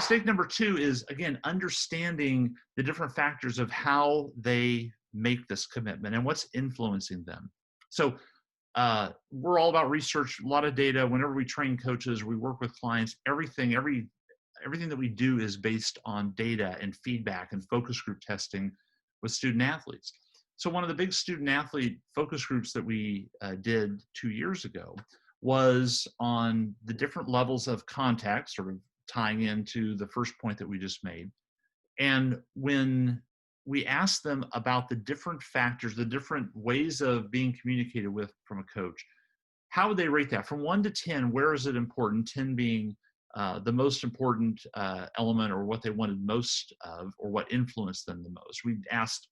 mistake number two is, again, understanding the different factors of how they make this commitment and what's influencing them. So we're all about research, a lot of data. Whenever we train coaches, we work with clients, everything that we do is based on data and feedback and focus group testing with student athletes. So one of the big student athlete focus groups that we did 2 years ago was on the different levels of contact, sort of tying into the first point that we just made. And when we asked them about the different factors, the different ways of being communicated with from a coach, how would they rate that? From 1 to 10, where is it important? 10 being the most important element, or what they wanted most of, or what influenced them the most. We asked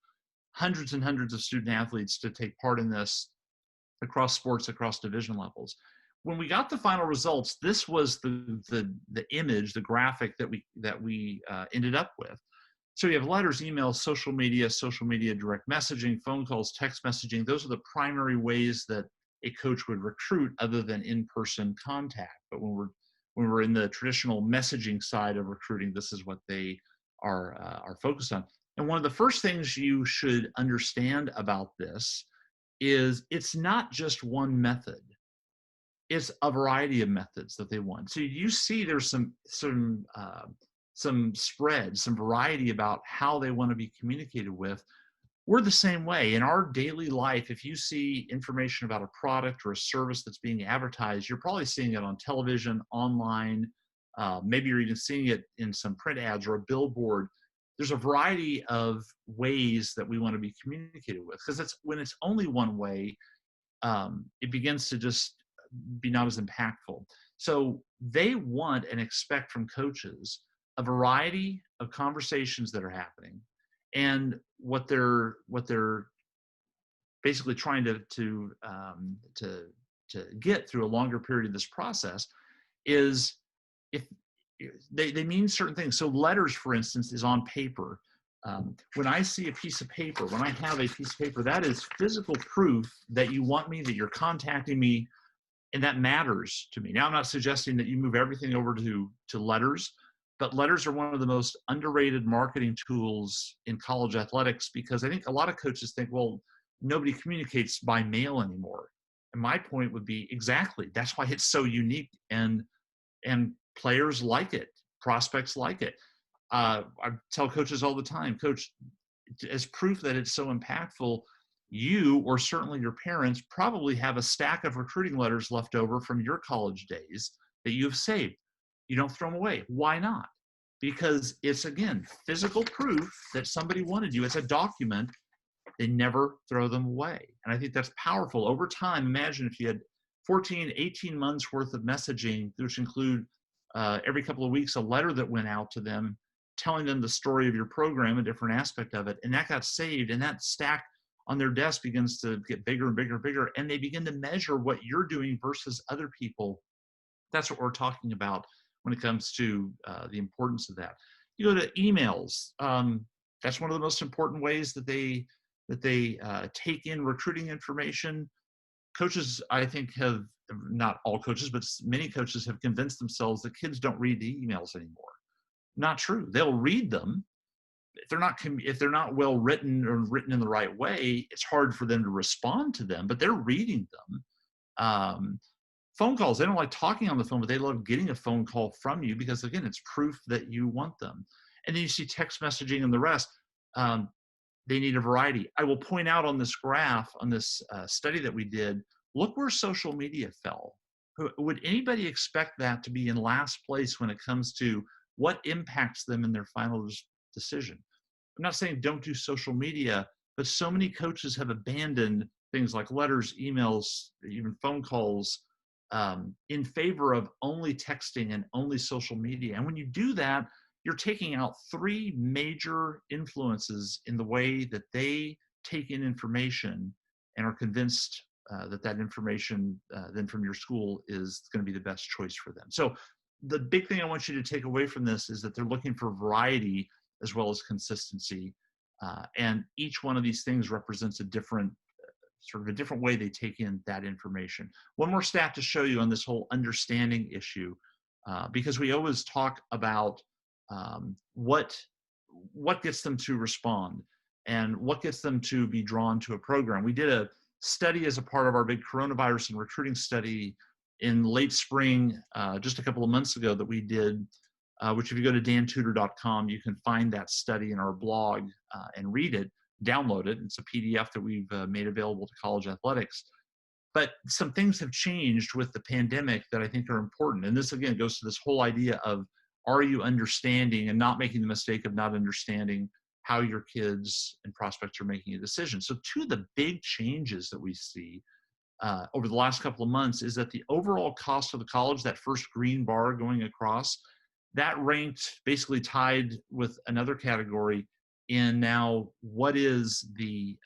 hundreds and hundreds of student athletes to take part in this across sports, across division levels. When we got the final results, this was the image, the graphic that we ended up with. So you have letters, emails, social media, direct messaging, phone calls, text messaging. Those are the primary ways that a coach would recruit, other than in-person contact. But when we're in the traditional messaging side of recruiting, this is what they are focused on. And one of the first things you should understand about this is it's not just one method. It's a variety of methods that they want. So you see there's some spread, some variety about how they want to be communicated with. We're the same way. In our daily life, if you see information about a product or a service that's being advertised, you're probably seeing it on television, online, maybe you're even seeing it in some print ads or a billboard. There's a variety of ways that we want to be communicated with, because when it's only one way, it begins to just be not as impactful. So they want and expect from coaches a variety of conversations that are happening, and what they're basically trying to get through a longer period of this process is, if they mean certain things. So letters, for instance, is on paper. When I see a piece of paper, when I have a piece of paper, that is physical proof that you want me, that you're contacting me, and that matters to me. Now, I'm not suggesting that you move everything over to letters, but letters are one of the most underrated marketing tools in college athletics, because I think a lot of coaches think, well, nobody communicates by mail anymore. And my point would be, exactly, that's why it's so unique, and players like it, prospects like it. I tell coaches all the time, Coach, as proof that it's so impactful, you, or certainly your parents, probably have a stack of recruiting letters left over from your college days that you've saved. You don't throw them away. Why not? Because it's, again, physical proof that somebody wanted you. It's a document. They never throw them away. And I think that's powerful. Over time, imagine if you had 14, 18 months worth of messaging, which include every couple of weeks a letter that went out to them, telling them the story of your program, a different aspect of it, and that got saved, and that stack on their desk begins to get bigger and bigger and bigger, and they begin to measure what you're doing versus other people. That's what we're talking about when it comes to the importance of that. You go to emails. That's one of the most important ways that they take in recruiting information. Coaches, I think, have, not all coaches, but many coaches have convinced themselves that kids don't read the emails anymore. Not true. They'll read them. If they're not well written or written in the right way, it's hard for them to respond to them, but they're reading them. Phone calls, they don't like talking on the phone, but they love getting a phone call from you, because, again, it's proof that you want them. And then you see text messaging and the rest. They need a variety. I will point out on this graph, on this study that we did, look where social media fell. Would anybody expect that to be in last place when it comes to what impacts them in their final decision? I'm not saying don't do social media, but so many coaches have abandoned things like letters, emails, even phone calls, in favor of only texting and only social media. And when you do that, you're taking out three major influences in the way that they take in information and are convinced that information then from your school is going to be the best choice for them. So the big thing I want you to take away from this is that they're looking for variety as well as consistency. And each one of these things represents a different way they take in that information. One more stat to show you on this whole understanding issue, because we always talk about what gets them to respond, and what gets them to be drawn to a program. We did a study as a part of our big coronavirus and recruiting study in late spring, just a couple of months ago, that we did, which if you go to dantudor.com, you can find that study in our blog and read it, download it. It's a PDF that we've made available to college athletics. But some things have changed with the pandemic that I think are important. And this, again, goes to this whole idea of, are you understanding and not making the mistake of not understanding how your kids and prospects are making a decision? So two of the big changes that we see over the last couple of months is that the overall cost of the college, that first green bar going across, that ranked basically tied with another category in now what is the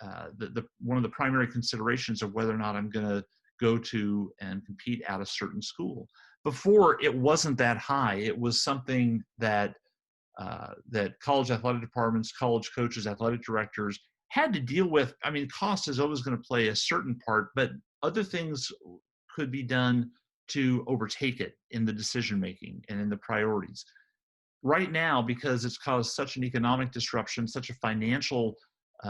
one of the primary considerations of whether or not I'm going to go to and compete at a certain school. Before, it wasn't that high. It was something that that college athletic departments, college coaches, athletic directors had to deal with. I mean, cost is always going to play a certain part, but other things could be done to overtake it in the decision making and in the priorities. Right now, because it's caused such an economic disruption, such a financial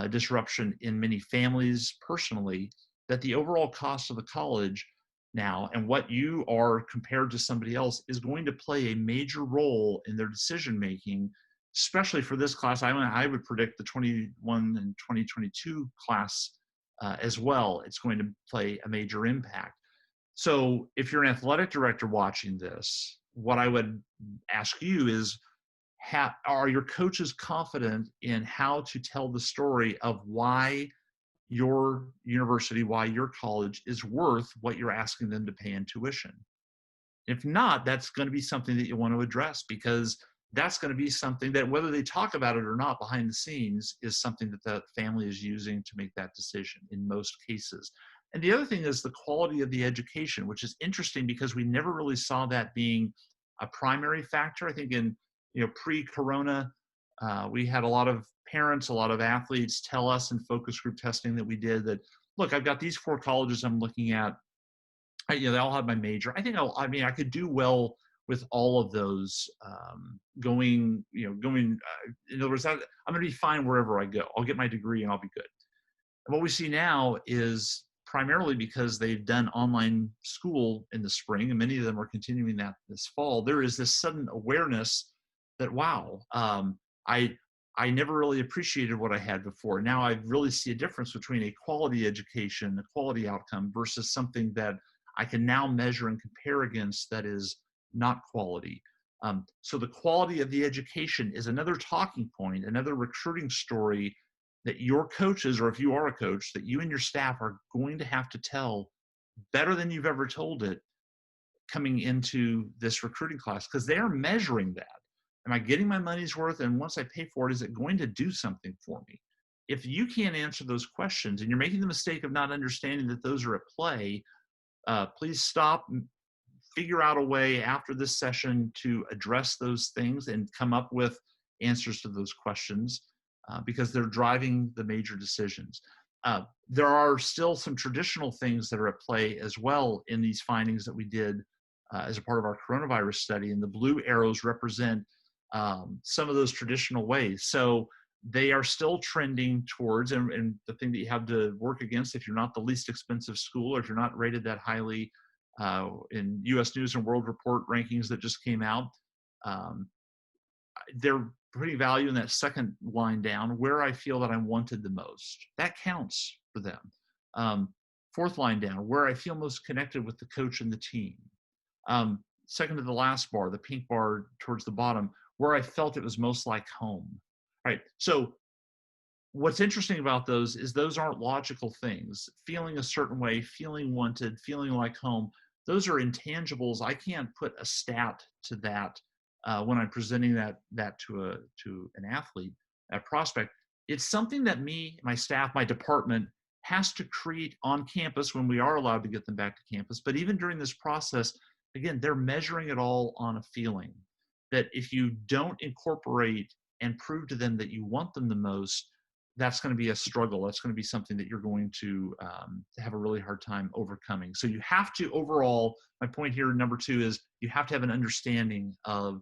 disruption in many families personally, that the overall cost of the college now and what you are compared to somebody else is going to play a major role in their decision making, especially for this class. I would predict the 21 and 2022 class as well. It's going to play a major impact. So if you're an athletic director watching this, what I would ask you is, are your coaches confident in how to tell the story of why your university, why your college is worth what you're asking them to pay in tuition? If not, that's going to be something that you want to address, because that's going to be something that, whether they talk about it or not behind the scenes, is something that the family is using to make that decision in most cases. And the other thing is the quality of the education, which is interesting because we never really saw that being a primary factor. I think in pre-corona, we had a lot of parents, a lot of athletes tell us in focus group testing that we did that, look, I've got these 4 colleges I'm looking at. They all have my major. I could do well with all of those going. In other words, I'm going to be fine wherever I go. I'll get my degree and I'll be good. And what we see now is, primarily because they've done online school in the spring, and many of them are continuing that this fall, there is this sudden awareness that, wow, I never really appreciated what I had before. Now I really see a difference between a quality education, a quality outcome, versus something that I can now measure and compare against that is not quality. So the quality of the education is another talking point, another recruiting story that your coaches, or if you are a coach, that you and your staff are going to have to tell better than you've ever told it coming into this recruiting class, because they are measuring that. Am I getting my money's worth? And once I pay for it, is it going to do something for me? If you can't answer those questions and you're making the mistake of not understanding that those are at play, please stop, figure out a way after this session to address those things and come up with answers to those questions, because they're driving the major decisions. There are still some traditional things that are at play as well in these findings that we did as a part of our coronavirus study, and the blue arrows represent some of those traditional ways. So they are still trending towards, and the thing that you have to work against, if you're not the least expensive school, or if you're not rated that highly in U.S. News and World Report rankings that just came out, they're putting value in that second line down, where I feel that I'm wanted the most. That counts for them. Fourth line down, where I feel most connected with the coach and the team. Second to the last bar, the pink bar towards the bottom, where I felt it was most like home. All right. So what's interesting about those is those aren't logical things. Feeling a certain way, feeling wanted, feeling like home, those are intangibles. I can't put a stat to that when I'm presenting that to an athlete, a prospect. It's something that me, my staff, my department has to create on campus when we are allowed to get them back to campus. But even during this process, again, they're measuring it all on a feeling that if you don't incorporate and prove to them that you want them the most, that's going to be a struggle. That's going to be something that you're going to have a really hard time overcoming. So you have to, overall, my point here, number 2, is you have to have an understanding of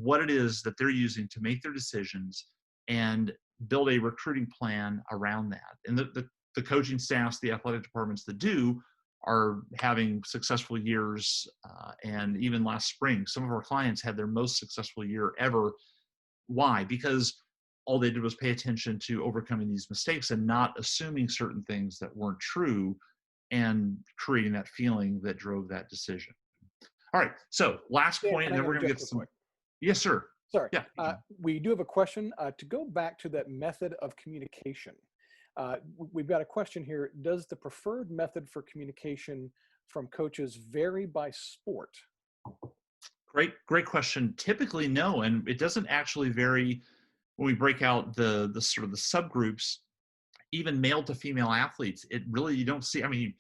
what it is that they're using to make their decisions and build a recruiting plan around that. And the coaching staffs, the athletic departments that do, are having successful years. And even last spring, some of our clients had their most successful year ever. Why? Because all they did was pay attention to overcoming these mistakes and not assuming certain things that weren't true and creating that feeling that drove that decision. All right. So last point, and then we're going to get some. Yes, sir. Sorry. Yeah. We do have a question to go back to that method of communication. We've got a question here. Does the preferred method for communication from coaches vary by sport? Great question. Typically, no, and it doesn't actually vary when we break out the sort of the subgroups, even male to female athletes. It really, you don't see, I mean,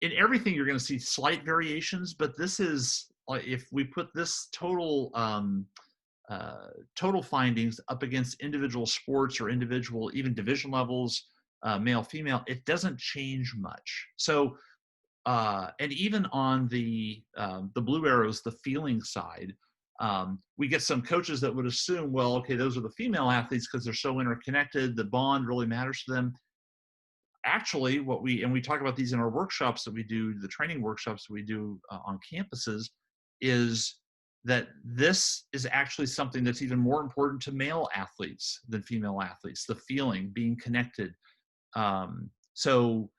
in everything you're going to see slight variations, but this is, if we put this total findings up against individual sports or individual, even division levels, male, female, it doesn't change much. So, and even on the blue arrows, the feeling side, we get some coaches that would assume, well, okay, those are the female athletes because they're so interconnected, the bond really matters to them. Actually, we talk about these in our workshops that we do, the training workshops that we do on campuses, is that this is actually something that's even more important to male athletes than female athletes, the feeling, being connected. So,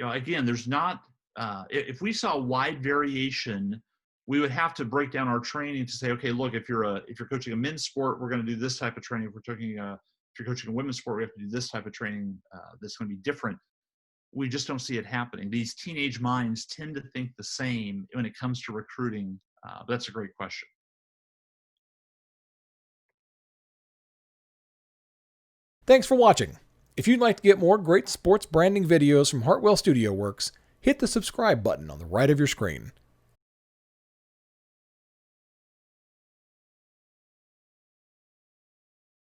again, there's not, if we saw wide variation, we would have to break down our training to say, okay, look, if you're coaching a men's sport, we're going to do this type of training. If you're coaching a women's sport, we have to do this type of training that's going to be different. We just don't see it happening. These teenage minds tend to think the same when it comes to recruiting. That's a great question. Thanks for watching. If you'd like to get more great sports branding videos from Hartwell Studio Works, hit the subscribe button on the right of your screen.